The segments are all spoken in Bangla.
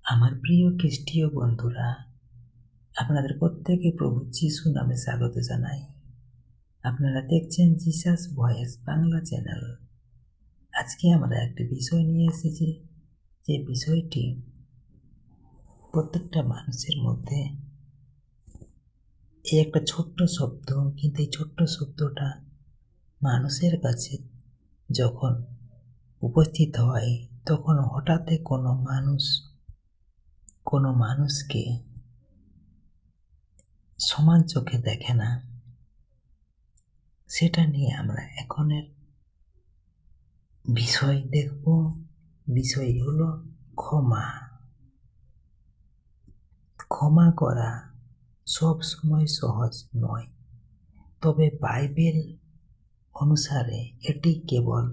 আমার প্রিয় খ্রিস্টীয় বন্ধুরা, আপনাদের প্রত্যেকে প্রভু যিশু নামে স্বাগত জানাই। আপনারা দেখছেন জিসাস ভয়েস বাংলা চ্যানেল। আজকে আমরা একটি বিষয় নিয়ে এসেছি, যে বিষয়টি প্রত্যেকটা মানুষের মধ্যে এই একটা ছোট্ট শব্দ, কিন্তু এই ছোট্ট শব্দটা মানুষের কাছে যখন উপস্থিত হয়, তখন হঠাৎ কোনো মানুষকে সমান চোখে দেখে না। সেটা নিয়ে আমরা এখনের বিষয় দেখব। বিষয় হলো ক্ষমা। ক্ষমা করা সব সময় সহজ নয়, তবে বাইবেল অনুসারে এটি কেবল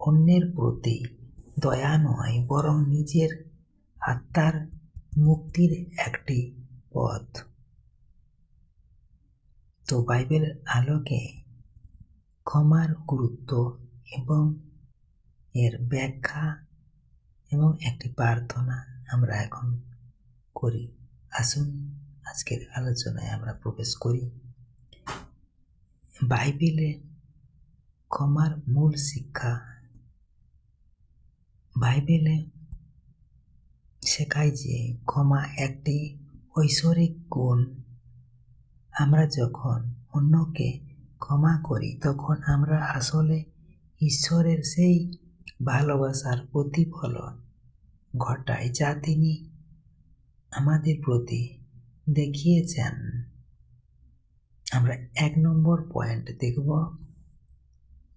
অন্যের প্রতি দয়া নয়, বরং নিজের আত্মার মুক্তির একটি পথ। তো বাইবেল আলোকে ক্ষমার গুরুত্ব এবং এর ব্যাখ্যা এবং একটি প্রার্থনা আমরা এখন করি। আসুন আজকের আলোচনায় আমরা প্রবেশ করি। বাইবেলে ক্ষমার মূল শিক্ষা। বাইবেলে শেখায় যে ক্ষমা একটি ঐশ্বরিক গুণ। আমরা যখন অন্যকে ক্ষমা করি, তখন আমরা আসলে ঈশ্বরের সেই ভালোবাসার প্রতিফলন ঘটাই, যা তিনি আমাদের প্রতি দেখিয়েছেন। আমরা 1 নম্বর পয়েন্ট দেখব,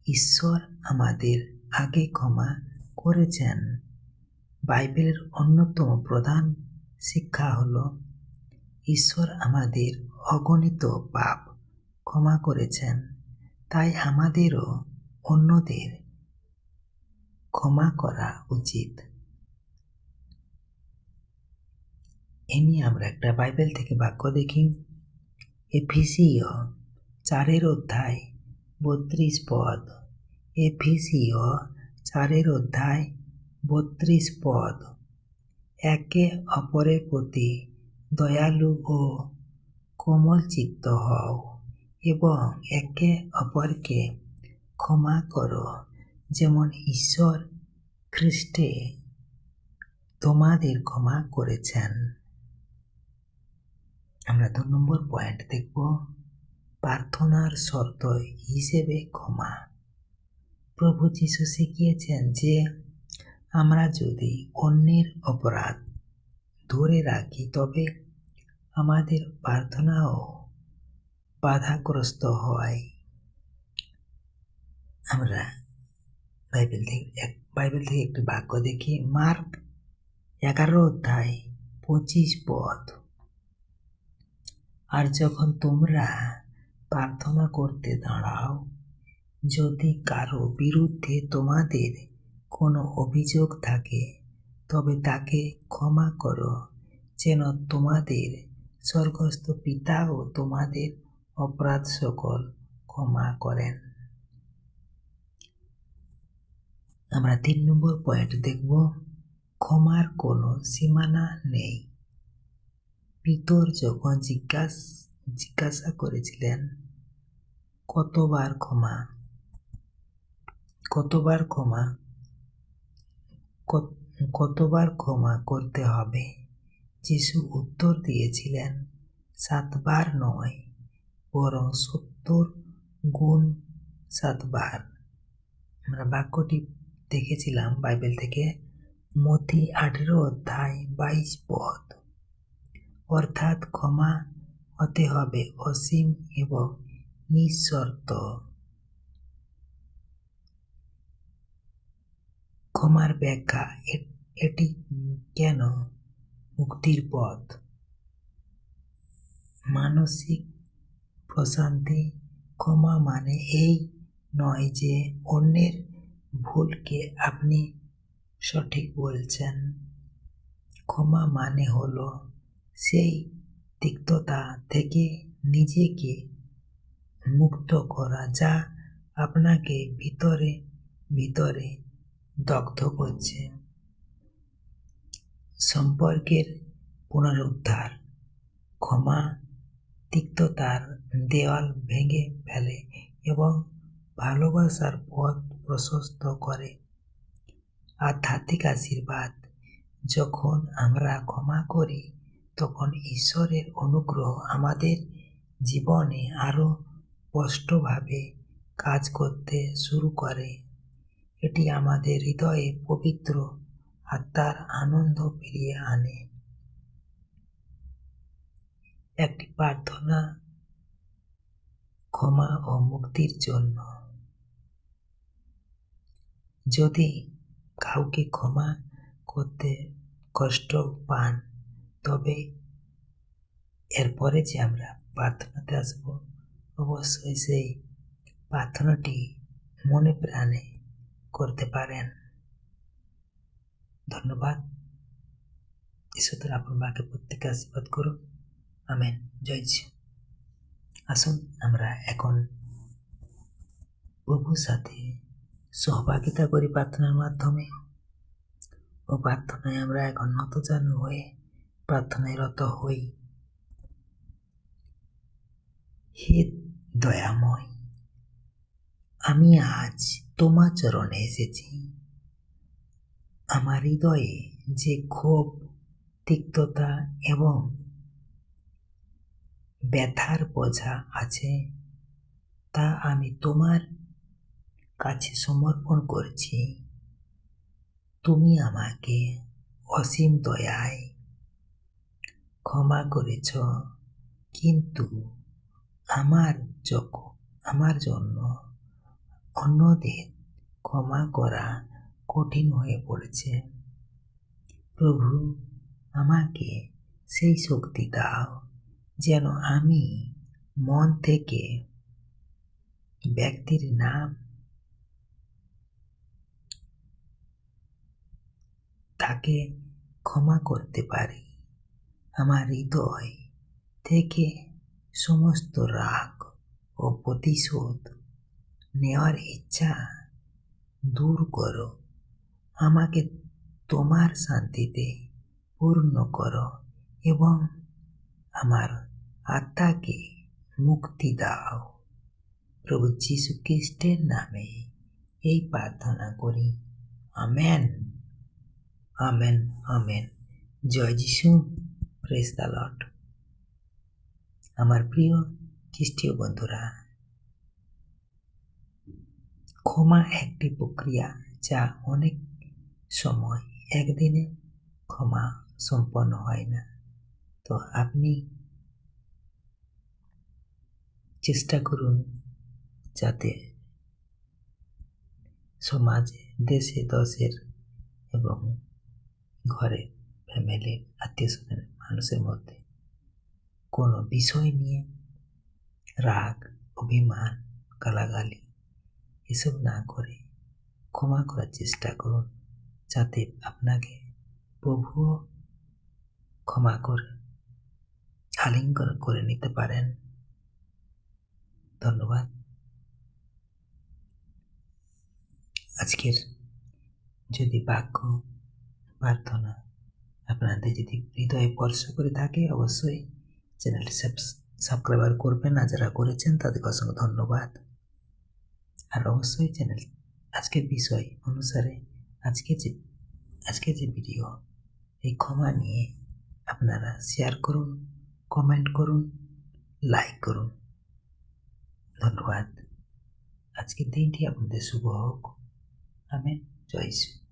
ঈশ্বর আমাদের আগে ক্ষমা করেছেন। বাইবেলের অন্যতম প্রধান শিক্ষা হল ঈশ্বর আমাদের অগণিত পাপ ক্ষমা করেছেন, তাই আমাদেরও অন্যদের ক্ষমা করা উচিত। এ নিয়ে আমরা একটা বাইবেল থেকে বাক্য দেখি। এফেসীয় 4:32 পদ। এফেসীয় 4:32 পদ। একে অপরের প্রতি দয়ালু ও কোমল চিত্ত হও এবং একে অপরকে ক্ষমা করো, যেমন ঈশ্বর খ্রিস্টে তোমাদের ক্ষমা করেছেন। আমরা 2 নম্বর পয়েন্ট দেখব, প্রার্থনার শর্ত হিসেবে ক্ষমা। প্রভু যিশু শিখিয়েছেন যে আমরা যদি অন্যের অপরাধ ধরে রাখি, তবে আমাদের প্রার্থনাও বাধাগ্রস্ত হয়। আমরা বাইবেল থেকে একটি বাক্য দেখি। মার্ক 11:25 পদ। আর যখন তোমরা প্রার্থনা করতে দাঁড়াও, যদি কারো বিরুদ্ধে তোমাদের কোনো অভিযোগ থাকে, তবে তাকে ক্ষমা করো, যেন তোমাদের স্বর্গস্থ পিতাও তোমাদের অপরাধ সকল ক্ষমা করেন। আমরা 3 নম্বর পয়েন্ট দেখব, ক্ষমার কোনো সীমানা নেই। পিতর যখন জিজ্ঞাসা করেছিলেন, কতবার ক্ষমা করতে হবে, যিশু উত্তর দিয়েছিলেন, 7 বার নয়, বরং 70 গুণ 7 বার। আমরা বাক্যটি দেখেছিলাম বাইবেল থেকে মথি 18:22 পদ। অর্থাৎ ক্ষমা হতে হবে অসীম এবং নিঃশর্ত। ক্ষমার ব্যাখ্যা। এটি কেন মুক্তির পথ? মানসিক প্রশান্তি। ক্ষমা মানে এই নয় যে অন্যের ভুলকে আপনি সঠিক বলছেন। ক্ষমা মানে হলো সেই তিক্ততা থেকে নিজেকে মুক্ত করা, যা আপনাকে ভিতরে ভিতরে দগ্ধ করছে। সম্পর্কের পুনরুদ্ধার। ক্ষমা তিক্ততার দেওয়াল ভেঙে ফেলে এবং ভালোবাসার পথ প্রশস্ত করে। আধ্যাত্মিক আশীর্বাদ। যখন আমরা ক্ষমা করি তখন ঈশ্বরের অনুগ্রহ আমাদের জীবনে আরও স্পষ্টভাবে কাজ করতে শুরু করে। এটি আমাদের হৃদয়ে পবিত্র আত্মার আনন্দ ফিরিয়ে আনে। একটি প্রার্থনা ক্ষমা ও মুক্তির জন্য। যদি কাউকে ক্ষমা করতে কষ্ট পান, তবে এরপরে যে আমরা প্রার্থনাতে আসব, অবশ্যই সেই প্রার্থনাটি মনে প্রাণে করতে পারেন। ধন্যবাদ। ঈশ্বর আপন বাকে প্রত্যেকে আশীর্বাদ করুন। আমেন। জয় যিশু। আসুন আমরা এখন প্রভুর সাথে সহভাগিতা করি প্রার্থনার মাধ্যমে, ও প্রার্থনায় আমরা এখন নতজানু হয়ে প্রার্থনায় রত হই। হে দয়াময়, আমি আজ তোমার চরণে এসেছি। আমার হৃদয়ে যে ক্ষোভ, তিক্ততা এবং ব্যথার বোঝা আছে, তা আমি তোমার কাছে সমর্পণ করছি। তুমি আমাকে অসীম দয়ায় ক্ষমা করেছ, কিন্তু আমার জন্য অন্যদের ক্ষমা করা কঠিন হয়ে পড়েছে। প্রভু, আমাকে সেই শক্তি দাও যেন আমি মন থেকে ব্যক্তির নাম তাকে ক্ষমা করতে পারি। আমার হৃদয় থেকে সমস্ত রাগ ও প্রতিশোধ নেওয়ার ইচ্ছা দূর করো। আমাকে তোমার শান্তিতে পূর্ণ করো এবং আমার আত্মাকে মুক্তি দাও। প্রভু যীশু খ্রিস্টের নামে এই প্রার্থনা করি। Amen, amen, amen. জয় যিশু। Praise the Lord. আমার প্রিয় খ্রিস্টীয় বন্ধুরা, ক্ষমা একটি প্রক্রিয়া যা অনেক সময় একদিনে ক্ষমা সম্পন্ন হয় না। তো আপনি চেষ্টা করুন যাতে সমাজে, দেশে, দশের এবং ঘরে, ফ্যামিলির, আত্মীয় স্বজনের মানুষের মধ্যে কোনো বিষয় নিয়ে রাগ, অভিমান, গালাগালি এসব না করে ক্ষমা করার চেষ্টা করুন, যাতে আপনাকে প্রভুও ক্ষমা করে আলিঙ্গন করে নিতে পারেন। ধন্যবাদ। আজকের যদি বাক্য প্রার্থনা আপনাদের যদি হৃদয়ে স্পর্শ করে থাকে, অবশ্যই চ্যানেলটি সাবস্ক্রাইব করবেন। আর যারা করেছেন তাদেরকে অসংখ্য ধন্যবাদ। আর অবশ্যই চ্যানেল আজকের বিষয় অনুসারে আজকে যে ভিডিও, এই ক্ষমা নিয়ে আপনারা শেয়ার করুন, কমেন্ট করুন, লাইক করুন। ধন্যবাদ। আজকের দিনটি আপনাদের শুভ হোক। আমেন। জয় যিশু।